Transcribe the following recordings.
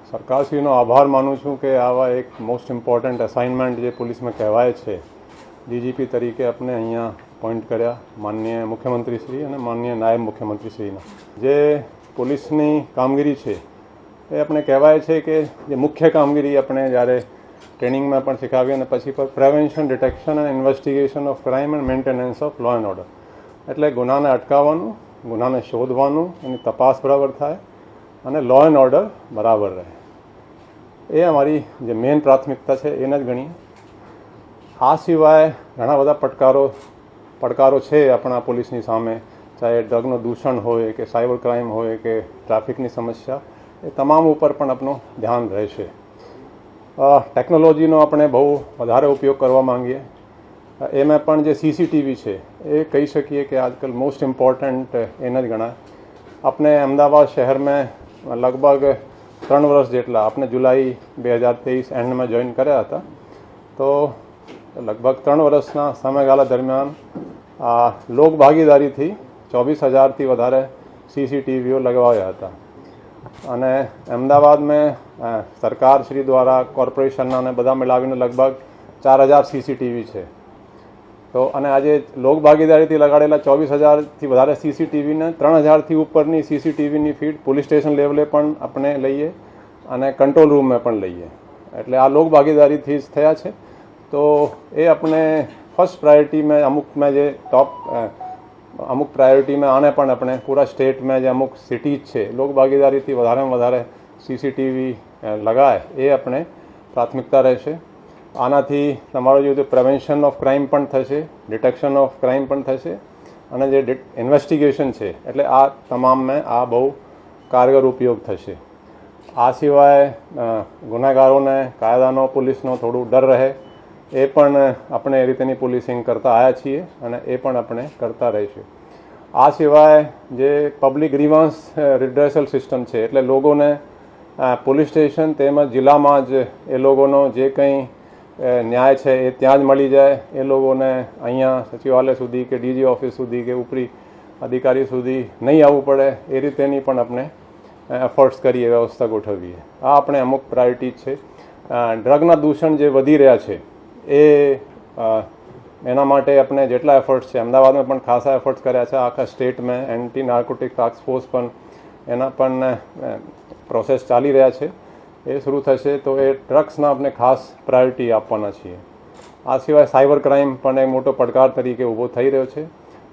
સરકારશ્રીનો આભાર માનું છું કે આવા એક મોસ્ટ ઇમ્પોર્ટન્ટ અસાઇનમેન્ટ જે પોલીસમાં કહેવાય છે ડીજીપી તરીકે આપણે અહીંયા પોઈન્ટ કર્યા માનનીય મુખ્યમંત્રીશ્રી અને માનનીય નાયબ મુખ્યમંત્રીશ્રીના. જે પોલીસની કામગીરી છે એ આપણે કહેવાય છે કે જે મુખ્ય કામગીરી આપણે જ્યારે ટ્રેનિંગમાં પણ શીખાવી અને પછી પર પ્રિવેન્શન, ડિટેક્શન અને investigation of crime and maintenance of law and order, એટલે ગુનાને અટકાવવાનું, ગુનાને શોધવાનું, એની તપાસ બરાબર થાય અને લો એન્ડ ઓર્ડર બરાબર રહે. એ અમારી જે મેઇન પ્રાથમિકતા છે એને જ ગણીએ. આ સિવાય ઘણા બધા પડકારો છે આપણા પોલીસની સામે, ચાહે ડ્રગનું દૂષણ હોય કે સાયબર ક્રાઇમ હોય કે ટ્રાફિકની સમસ્યા, એ તમામ ઉપર પણ આપણું ધ્યાન રહેશે. ટેકનોલોજીનો આપણે બહુ વધારે ઉપયોગ કરવા માંગીએ. એમાં પણ જે સીસીટીવી છે એ કહી શકીએ કે આજકાલ મોસ્ટ ઇમ્પોર્ટન્ટ એને જ ગણાય. આપણે અમદાવાદ શહેરમાં લગભગ 3 વર્ષ જેટલા આપણે જુલાઈ 2023 એન્ડમાં જોઈન કર્યા હતા, તો લગભગ 3 વર્ષના સમયગાળા દરમિયાન લોક ભાગીદારીથી 24,000થી વધારે સીસીટીવીઓ લગાવ્યા હતા. અને અમદાવાદમાં સરકાર શ્રી દ્વારા કોર્પોરેશનના અને બધા મિલાવીને લગભગ 4,000 સીસીટીવી છે. તો અને આજે લોક ભાગીદારીથી લગાડેલા 24,000થી વધારે સીસીટીવીને 3,000થી ઉપરની સીસીટીવીની ફીડ પોલીસ સ્ટેશન લેવલે પણ આપણે લઈએ અને કંટ્રોલ રૂમમાં પણ લઈએ. એટલે આ લોક ભાગીદારીથી જ થયા છે. તો એ આપણે ફર્સ્ટ પ્રાયોરિટીમાં અમુકમાં જે અમુક પ્રાયોરિટીમાં આને પણ આપણે પૂરા સ્ટેટમાં જે અમુક સિટીઝ છે લોક ભાગીદારીથી વધારેમાં વધારે સીસીટીવી લગાય એ આપણે પ્રાથમિકતા રહેશે. આનાથી તમારો જે પ્રિવેન્શન ઓફ ક્રાઇમ પણ થશે, ડિટેક્શન ઓફ ક્રાઇમ પણ થશે અને જે ઇન્વેસ્ટિગેશન છે એટલે આ તમામમાં આ બહુ કારગર ઉપયોગ થશે. આ સિવાય ગુનેગારોને કાયદાનો, પોલીસનો થોડું ડર રહે એ પણ આપણે એ રીતેની પોલીસિંગ કરતા આવ્યા છીએ અને એ પણ આપણે કરતા રહીશું. આ સિવાય જે પબ્લિક ગ્રીવન્સ રિડ્રેસલ સિસ્ટમ છે એટલે લોકોને પોલીસ સ્ટેશન તેમજ જિલ્લામાં જ એ લોકોનો જે કંઈ ન્યાય છે એ ત્યાં જ મળી જાય. એ લોકોને અહીંયા સચિવાલય સુધી કે ડીજી ઓફિસ સુધી કે ઉપરી અધિકારી સુધી નહીં આવવું પડે એ રીતેની પણ આપણે એફર્ટ્સ કરીએ, વ્યવસ્થા ગોઠવીએ. આ આપણે અમુક પ્રાયોરિટી છે. ડ્રગના દૂષણ જે વધી રહ્યા છે એના માટે આપણે જેટલા એફર્ટ્સ છે અમદાવાદમાં પણ ખાસા એફર્ટ્સ કર્યા છે. આખા સ્ટેટમાં એન્ટી નાર્કોટિક ટાસ્ક ફોર્સ પણ એના પણ પ્રોસેસ ચાલી રહ્યા છે. એ શરૂ થશે તો એ ડ્રગ્સના આપણે ખાસ પ્રાયોરિટી આપવાના છીએ. આ સિવાય સાયબર ક્રાઇમ પણ એક મોટો પડકાર તરીકે ઊભો થઈ રહ્યો છે.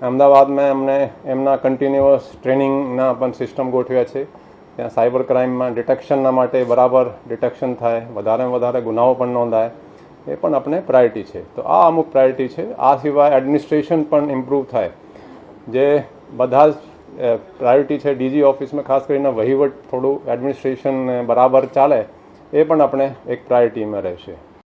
અમદાવાદમાં અમને એમના કન્ટિન્યુઅસ ટ્રેનિંગના પણ સિસ્ટમ ગોઠવ્યા છે. ત્યાં સાયબર ક્રાઇમમાં ડિટેક્શનના માટે બરાબર ડિટેક્શન થાય, વધારેમાં વધારે ગુનાઓ પણ નોંધાય, એ પણ આપણે પ્રાયોરિટી છે. તો આ અમુક પ્રાયોરિટી છે. આ સિવાય એડમિનિસ્ટ્રેશન પણ ઇમ્પ્રૂવ થાય. જે બધા જ પ્રાયોરિટી છે ડીજી ઓફિસમાં ખાસ કરીને વહીવટ થોડું એડમિનિસ્ટ્રેશન બરાબર ચાલે એ પણ આપણે એક પ્રાયોરિટીમાં રહેશે.